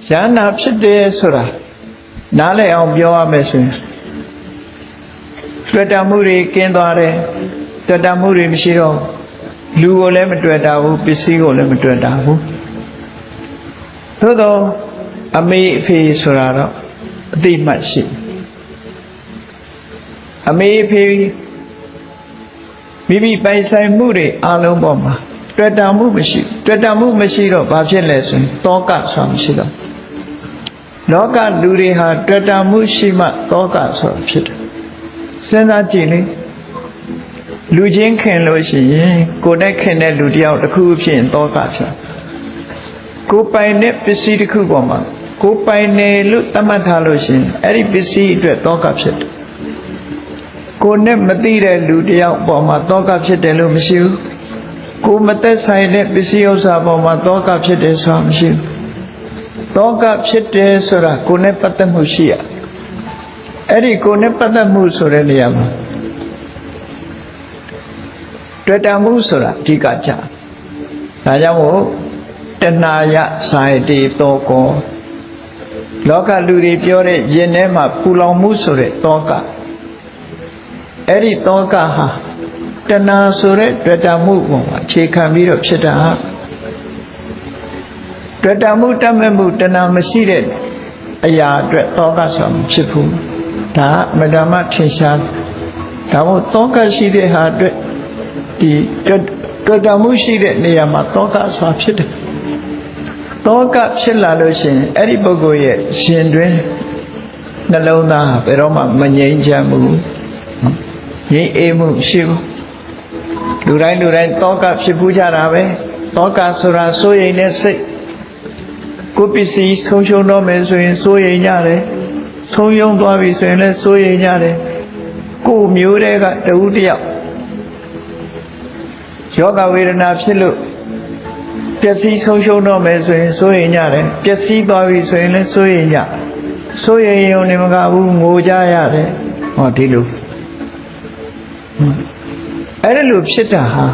ယန္တာဖြစ်တယ်ဆိုတာနားလည်အောင်ပြောရမယ်ဆိုရင်တွေ့တာမှုတွေကင်းသွားတယ်တွေ့တာမှုတွေမရှိတော့လူကိုလည်းမတွေ့တာဘူးပစ္စည်းကိုလည်းမတွေ့တာဘူးသို့တော့အမေအဖေဆိုတာတော့အသိမှတ်ရှိအမေအဖေမိမိပိုင်ဆိုင်မှုတွေအလုံးပေါ်မှာတွေ့တာမှုမရှိတော့ဘာဖြစ်လဲဆိုရင်တောကဆိုတာမရှိတော့လောကလူတွေဟာတွေ့တာမှုရှိမှတောကဆိုတာဖြစ်တယ်စဉ်းစားကြည့်လေလူချင်းခင်လို့ရှိရင်ကိုယ်နဲ့ခင်တဲ့လူတယောက်တစ်ခုဖြစ်ရင်တောကဖြစ်ကိုပိုင်တဲ့ပစ္စည်းတစ်ခုပေါ်မှာကိုပိုင်နေလို့သတ်မှတ်ထားလို့ရှိရင်အဲ့ဒီပစ္စည်းအတွက်တောကဖြစ်တယ်ကိုနဲ့မသိတဲ့လူတယောက်ပေါ်မှာတောကဖြစ်တယ်လို့မရှိဘူးကိုမသက်ဆိုင်တဲ့ပစ္စည်းဥစ္စာပေါ်မှာတောကဖြစ်တယ်ဆိုတာမရှိဘူးတောကဖြစ်တယ်ဆိုတာကိုနဲ့ပတ်သက်မှုရှိရအဲ့ဒီကိုနဲ့ပတ်သက်မှုဆိုတဲ့နေရာမှာတွေ့တာမှုဆိုတာအဓိကကြဒါကြောင့်မို့တဏှာယဆိုင်တေတောကောလောကလူတွေပြောတဲ့ယင်ထဲမှာပူလောင်မှုဆိုတဲ့တောကအဲ့ဒီတောကဟာတဏှာဆိုတဲ့တွေ့တာမှုပေါ်မှာအခြေခံပြီးတော့ဖြစ်တာတွေ့တာမှုတတ်မဲ့မှုတဏှာမရှိတဲ့အရာအတွက်တောကဆိုတာမဖြစ်ဘူးဒါမဓမ္မထင်ရှားဒါမို့တောကရှိတဲ့ဟာအတွက်ဒီတွေ့တာမှုရှိတဲ့နေရာမှာတောကဆိုတာဖြစ်တယ်တောကဖြစ်လာလို့ရှိရင်အဲ့ဒီပုဂ္ဂိုလ်ရဲ့ရှင်တွင်နှလုံးသားဘယ်တော့မှမငြိမ်းချမ်းဘူးငြိမ်းအေးမှုရှိဘူးလူတိုင်းတောကဖြစ်ပူးကြတာပဲတောကဆိုတာစိုးရိမ်တဲ့စိတ်ကိုပစ္စည်းဆုံးရှုံးတော့မယ်ဆိုရင်စိုးရိမ်ကြတယ်ဆုံးယုံသွားပြီဆိုရင်လည်းစိုးရိမ်ကြတယ်ကိုမျိုးတွေကတဦးတယောက်ယောဂဝေဒနာဖြစ်လို့ပျက်စီးဆုံးရှုံးတော့မယ်ဆိုရင်စိုးရိမ်ကြတယ်ပျက်စီးသွားပြီဆိုရင်လည်းစိုးရိမ်ကြစိုးရိမ်ရုံနဲ့မကဘူးငိုကြရတယ်ဟောဒီလိုအဲ့ဒီလိုဖြစ်တာဟာ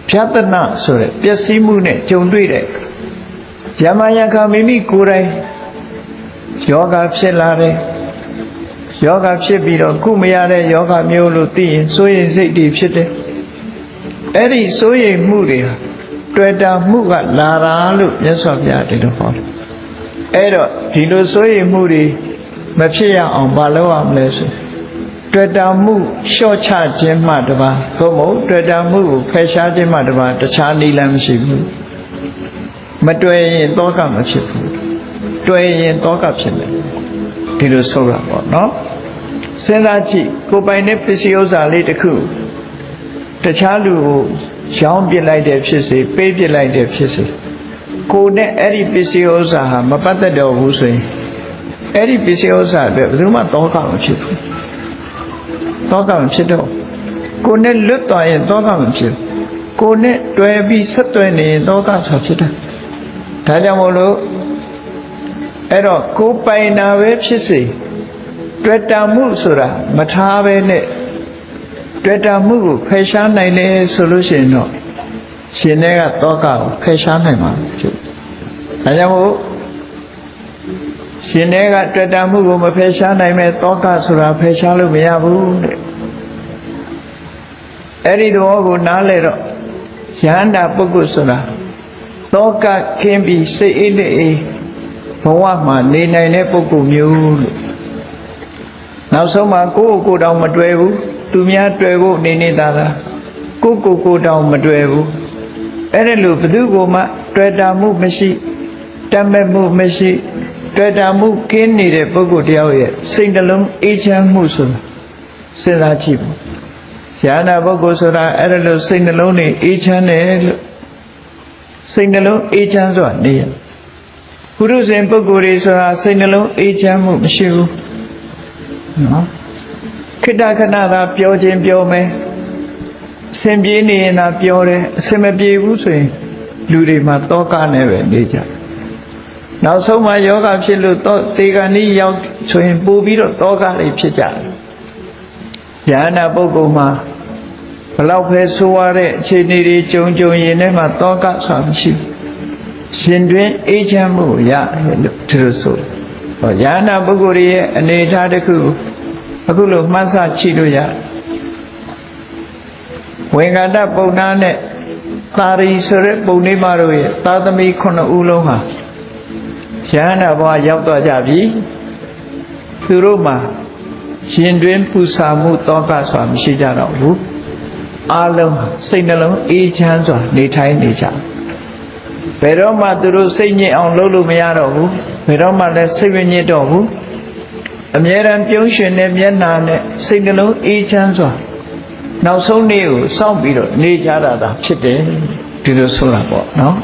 ဖြတ်တနာဆိုတဲ့ပျက်စီးမှုနဲ့ကြုံတွေ့တဲ့ယမယခမိမိကိုယ်တိုင်ယောဂဖြစ်လာတယ်ယောဂဖြစ်ပြီးတော့ကုမရတဲ့ယောဂမျိုးလို့သိရင်စိုးရိမ်စိတ်တွေဖြစ်တယ်အဲ့ဒီစိုးရိမ်မှုတွေဟာတွေ့တာမှုကလာတာလို့မြတ်စွာဘုရားတည်းတော့ဟောတယ်အဲ့တော့ဒီလိုစိုးရိမ်မှုတွေမဖြစ်ရအောင်မလုပ်ရမလဲဆိုတွေ့တာမှုလျှော့ချခြင်းမှတပါသို့မဟုတ်တွေ့တာမှုကိုဖယ်ရှားခြင်းမှတပါတခြားနည်းလမ်းမရှိဘူးမတွေ့ရင်တောကမဖြစ်ဘူးတွေ့ရင်တောကဖြစ်တယ်ဒီလိုဆိုရပါတော့စဉ်းစားကြည့်ကိုပိုင်တဲ့ပစ္စည်းဥစ္စာလေးတစ်ခုတခြားလူကိုရောင်းပစ်လိုက်တဲ့ဖြစ်စေပေးပစ်လိုက်တဲ့ဖြစ်စေကိုနဲ့အဲ့ဒီပစ္စည်းဥစ္စာဟာမပတ်သက်တော့ဘူးဆိုရင်အဲ့ဒီပစ္စည်းဥစ္စာအတွက်ဘယ်သူမှတောကမဖြစ်ဘူးတောကမဖြစ်တော့ကိုနဲ့လွတ်သွားရင်တောကမဖြစ်ကိုနဲ့တွယ်ပြီးဆက်သွယ်နေရင်တောကဆိုဖြစ်တယ်ဒါကြောင့်မို့လို့အဲ့တော့ကိုပိုင်တာပဲဖြစ်စေတွေ့တာမှုဆိုတာမထားပဲနဲ့တွေ့တာမှုကိုဖယ်ရှားနိုင်တယ်ဆိုလို့ရှိရင်တော့ရှင်တွေကတောကကိုဖယ်ရှားနိုင်မှာဖြစ်ဒါကြောင့်မို့ရှင်တွေကတွေ့တာမှုကိုမဖယ်ရှားနိုင်မဲ့တောကဆိုတာဖယ်ရှားလို့မရဘူးတဲ့အဲ့ဒီတော့ကိုနားလေတော့ယန္တာပုဂ္ဂိုလ်ဆိုတာတောကခင်းပြီးစိတ်အေးနဲ့အေးဘဝမှာနေနိုင်တဲ့ပုဂ္ဂိုလ်မျိုးလို့နောက်ဆုံးမှာကိုယ့်ကိုယ်တောင်မတွေ့ဘူးသူများတွေ့ဖို့နေနေတာကိုယ့်တောင်မတွေ့ဘူးအဲ့ဒါလို့ဘယ်သူကမှတွေ့တာမှုမရှိတတ်မဲ့မှုမရှိတွေ့တာမှုကင်းနေတဲ့ပုဂ္ဂိုလ်တယောက်ရဲ့စိတ်နှလုံးအေးချမ်းမှုဆိုတာစဉ်းစားကြည့်ပါဉာဏ်ပုဂ္ဂိုလ်ဆိုတာအဲ့ဒါလို့စိတ်နှလုံးနဲ့အေးချမ်းတယ်လို့စိတ်နှလုံးအေးချမ်းစွာနေရပုရုဇဉ်ပုဂ္ဂိုလ်တွေဆိုတာစိတ်နှလုံးအေးချမ်းမှုမရှိဘူးနော်ခိတ္တခဏသာပြောခြင်းပြောမယ်အစဉ်ပြေးနေရင်သာပြောတယ်အစဉ်မပြေဘူးဆိုရင်လူတွေမှာတောကနဲ့ပဲနေကြနောက်ဆုံးမှာယောဂဖြစ်လို့တေဂာနိရောက်ဆိုရင်ပို့ပြီးတော့တောကတွေဖြစ်ကြတယ်ဉာဏပုဂ္ဂိုလ်မှာဘလောက်ပဲဆိုရတဲ့အခြေအနေတွေကြုံရင်ထဲမှာတောကဆိုတာမရှိဘူး ရှင်တွင်အေးချမ်းမှုရတယ်လို့ဒီလိုဆိုတယ်ဟောယန္တာပုဂ္ဂိုလ်ရဲ့အနေအထားတစ်ခုအခုလိုမှတ်ဆကြည့်လို့ရဝေင္ကတပုံနာနဲ့သာရီဆိုတဲ့ပုံနေမတို့ရဲ့သာသမီ9ဦးလုံးဟာယန္တာဘဝရောက်သွားကြပြီသူတို့မှာရှင်တွင်ပူဆာမှုတောကစွာမရှိကြတော့ဘူးအားလုံးစိတ်နှလုံးအေးချမ်းစွာနေထိုင်နေကြဘယ်တော့မှသူတို့စိတ်ညစ်အောင်လုပ်လို့မရတော့ဘူးဘယ်တော့မှလည်းစိတ်မညစ်တော့ဘူးအမြဲတမ်းပြုံးရွှင်တဲ့မျက်နှာနဲ့စိတ်နှလုံးအေးချမ်းစွာနောက်ဆုံးနေ့ကိုစောင့်ပြီးတော့နေကြတာဖြစ်တယ်ဒီလိုဆိုတာပေါ့နော်